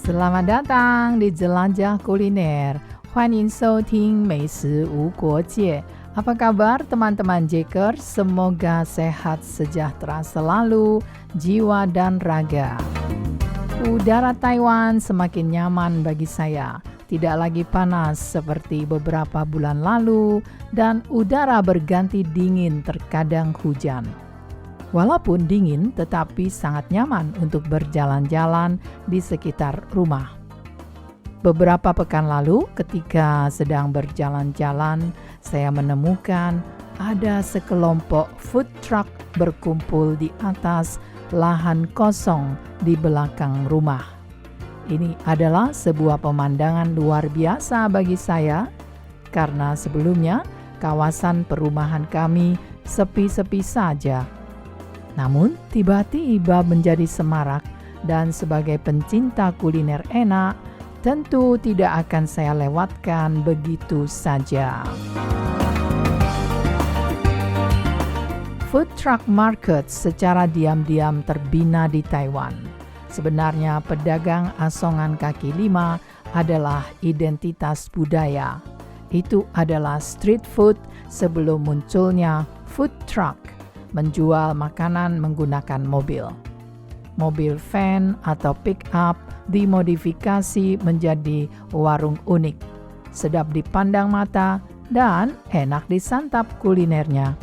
Selamat datang di Jelajah Kuliner. 欢迎收听美食无国界. Apa kabar teman-teman Jacker? Semoga sehat sejahtera selalu, jiwa dan raga. Udara Taiwan semakin nyaman bagi saya. Tidak lagi panas seperti beberapa bulan lalu dan udara berganti dingin, terkadang hujan. Walaupun dingin, tetapi sangat nyaman untuk berjalan-jalan di sekitar rumah. Beberapa pekan lalu, ketika sedang berjalan-jalan, saya menemukan ada sekelompok food truck berkumpul di atas lahan kosong di belakang rumah. Ini adalah sebuah pemandangan luar biasa bagi saya, karena sebelumnya kawasan perumahan kami sepi-sepi saja. Namun, tiba-tiba menjadi semarak, dan sebagai pencinta kuliner enak, tentu tidak akan saya lewatkan begitu saja. Food truck market secara diam-diam terbina di Taiwan. Sebenarnya pedagang asongan kaki lima adalah identitas budaya. Itu adalah street food sebelum munculnya food truck, menjual makanan menggunakan mobil. Mobil van atau pick-up dimodifikasi menjadi warung unik, sedap dipandang mata dan enak disantap kulinernya.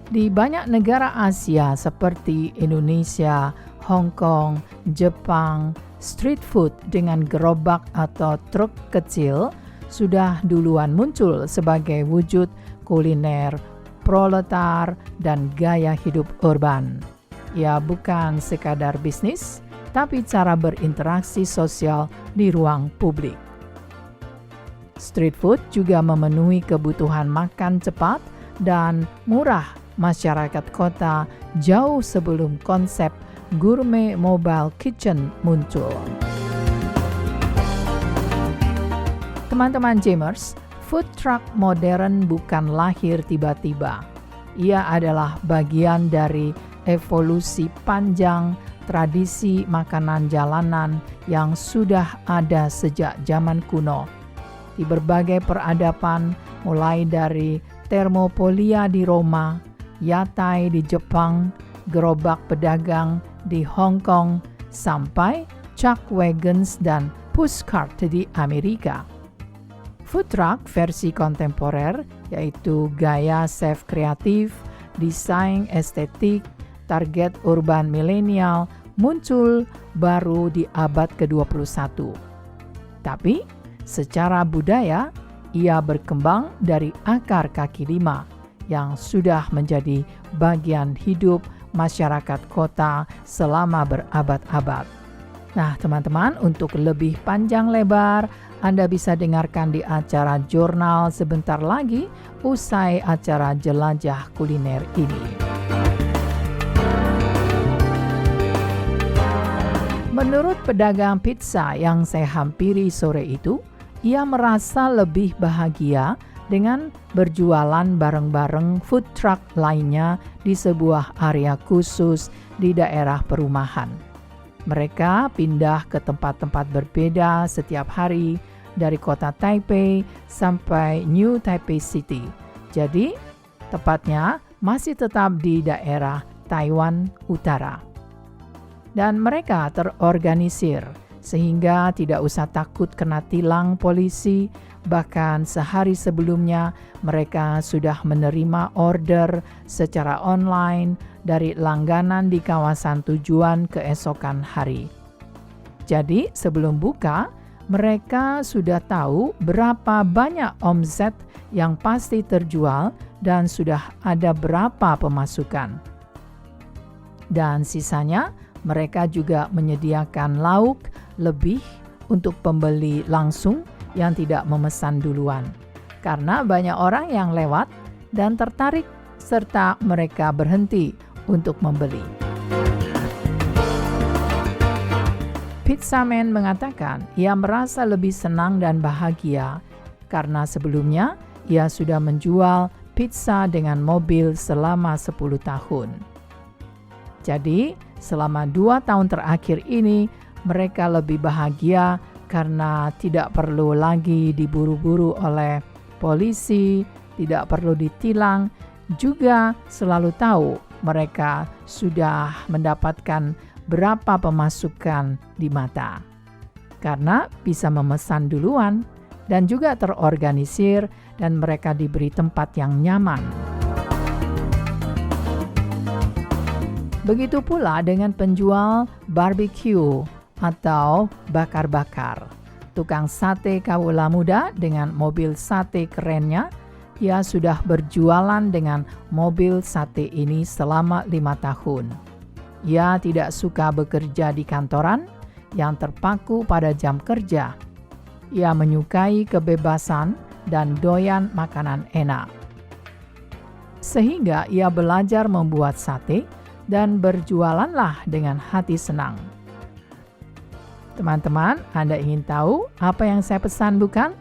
Di banyak negara Asia seperti Indonesia, Hong Kong, Jepang, street food dengan gerobak atau truk kecil sudah duluan muncul sebagai wujud kuliner proletar dan gaya hidup urban. Ya, bukan sekadar bisnis, tapi cara berinteraksi sosial di ruang publik. Street food juga memenuhi kebutuhan makan cepat dan murah masyarakat kota jauh sebelum konsep gourmet mobile kitchen muncul. Teman-teman Jammers, food truck modern bukan lahir tiba-tiba. Ia adalah bagian dari evolusi panjang tradisi makanan jalanan yang sudah ada sejak zaman kuno. Di berbagai peradaban, mulai dari Thermopylae di Roma, yatai di Jepang, gerobak pedagang di Hong Kong, sampai chuck wagons dan pushcart di Amerika. Food truck versi kontemporer, yaitu gaya self-kreatif, desain estetik, target urban milenial, muncul baru di abad ke-21. Tapi, secara budaya, ia berkembang dari akar kaki lima yang sudah menjadi bagian hidup masyarakat kota selama berabad-abad. Nah, teman-teman, untuk lebih panjang lebar, Anda bisa dengarkan di acara jurnal sebentar lagi usai acara jelajah kuliner ini. Menurut pedagang pizza yang saya hampiri sore itu, ia merasa lebih bahagia dengan berjualan bareng-bareng food truck lainnya di sebuah area khusus di daerah perumahan. Mereka pindah ke tempat-tempat berbeda setiap hari, dari kota Taipei sampai New Taipei City. Jadi, tepatnya masih tetap di daerah Taiwan Utara. Dan mereka terorganisir sehingga tidak usah takut kena tilang polisi. Bahkan sehari sebelumnya mereka sudah menerima order secara online dari langganan di kawasan tujuan keesokan hari. Jadi sebelum buka, mereka sudah tahu berapa banyak omset yang pasti terjual dan sudah ada berapa pemasukan. Dan sisanya mereka juga menyediakan lauk lebih untuk pembeli langsung yang tidak memesan duluan. Karena banyak orang yang lewat dan tertarik serta mereka berhenti untuk membeli. Pizzaman mengatakan ia merasa lebih senang dan bahagia karena sebelumnya ia sudah menjual pizza dengan mobil selama 10 tahun. Jadi, selama 2 tahun terakhir ini, Mereka lebih bahagia karena tidak perlu lagi diburu-buru oleh polisi, tidak perlu ditilang, juga selalu tahu mereka sudah mendapatkan berapa pemasukan di mata. Karena bisa memesan duluan dan juga terorganisir dan mereka diberi tempat yang nyaman. Begitu pula dengan penjual barbecue atau bakar-bakar. Tukang sate kawula muda dengan mobil sate kerennya, ia sudah berjualan dengan mobil sate ini selama 5 tahun. Ia tidak suka bekerja di kantoran yang terpaku pada jam kerja. Ia menyukai kebebasan dan doyan makanan enak. Sehingga ia belajar membuat sate dan berjualanlah dengan hati senang. Teman-teman, Anda ingin tahu apa yang saya pesan bukan?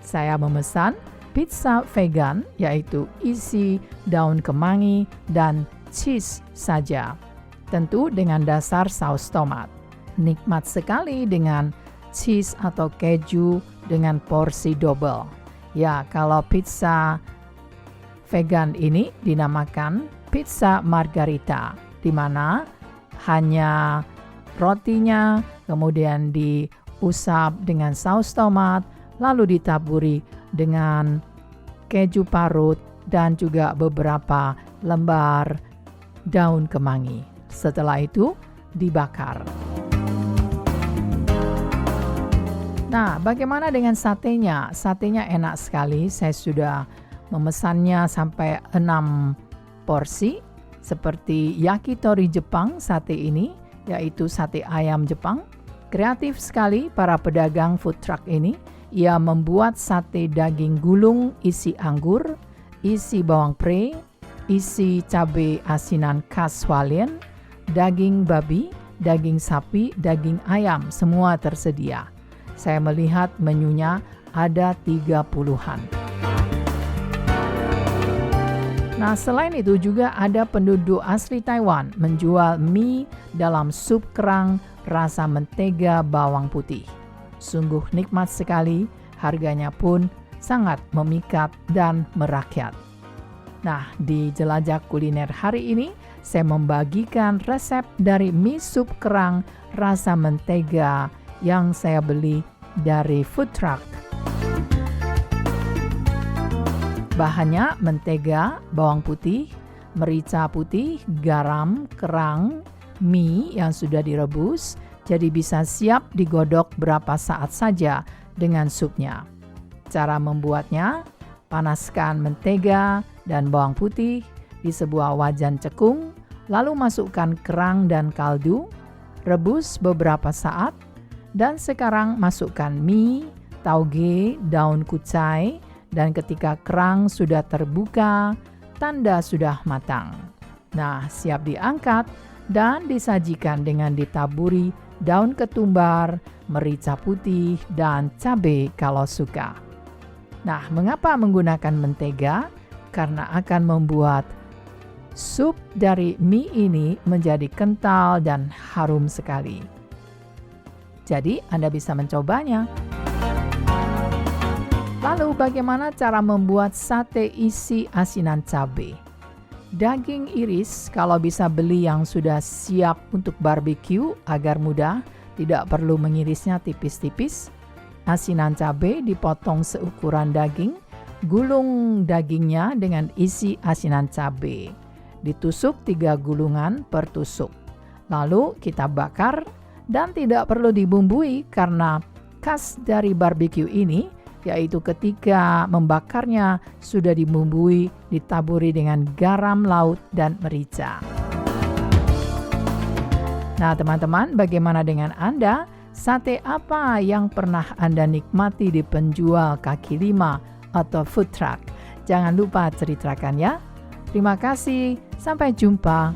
Saya memesan pizza vegan, yaitu isi daun kemangi dan cheese saja. Tentu dengan dasar saus tomat. Nikmat sekali dengan cheese atau keju dengan porsi double. Ya, kalau pizza vegan ini dinamakan pizza margarita, di mana hanya rotinya kemudian diusap dengan saus tomat, lalu ditaburi dengan keju parut dan juga beberapa lembar daun kemangi. Setelah itu dibakar. Nah, bagaimana dengan satenya? Satenya enak sekali. Saya sudah memesannya sampai 6 porsi. Seperti yakitori Jepang sate ini, yaitu sate ayam Jepang. Kreatif sekali para pedagang food truck ini. Ia membuat sate daging gulung isi anggur, isi bawang pre, isi cabai asinan khas Hualien, daging babi, daging sapi, daging ayam, semua tersedia. Saya melihat menunya ada 30-an. Nah, selain itu juga ada penduduk asli Taiwan menjual mie dalam sup kerang rasa mentega bawang putih. Sungguh nikmat sekali, harganya pun sangat memikat dan merakyat. Nah, di Jelajah Kuliner hari ini, saya membagikan resep dari mie sup kerang rasa mentega yang saya beli dari food truck. Bahannya mentega, bawang putih, merica putih, garam, kerang, mie yang sudah direbus, jadi bisa siap digodok berapa saat saja dengan supnya. Cara membuatnya, panaskan mentega dan bawang putih di sebuah wajan cekung, lalu masukkan kerang dan kaldu, rebus beberapa saat, dan sekarang masukkan mie, tauge, daun kucai, dan ketika kerang sudah terbuka, tanda sudah matang. Nah, siap diangkat dan disajikan dengan ditaburi daun ketumbar, merica putih, dan cabai kalau suka. Nah, mengapa menggunakan mentega? Karena akan membuat sup dari mie ini menjadi kental dan harum sekali. Jadi, Anda bisa mencobanya. Lalu bagaimana cara membuat sate isi asinan cabai? Daging iris kalau bisa beli yang sudah siap untuk barbecue agar mudah, tidak perlu mengirisnya tipis-tipis. Asinan cabai dipotong seukuran daging, gulung dagingnya dengan isi asinan cabai. Ditusuk 3 gulungan per tusuk. Lalu kita bakar dan tidak perlu dibumbui karena khas dari barbecue ini yaitu ketika membakarnya sudah dibumbui, ditaburi dengan garam laut dan merica. Nah, teman-teman, bagaimana dengan Anda? Sate apa yang pernah Anda nikmati di penjual kaki lima atau food truck? Jangan lupa ceritakan ya. Terima kasih, sampai jumpa.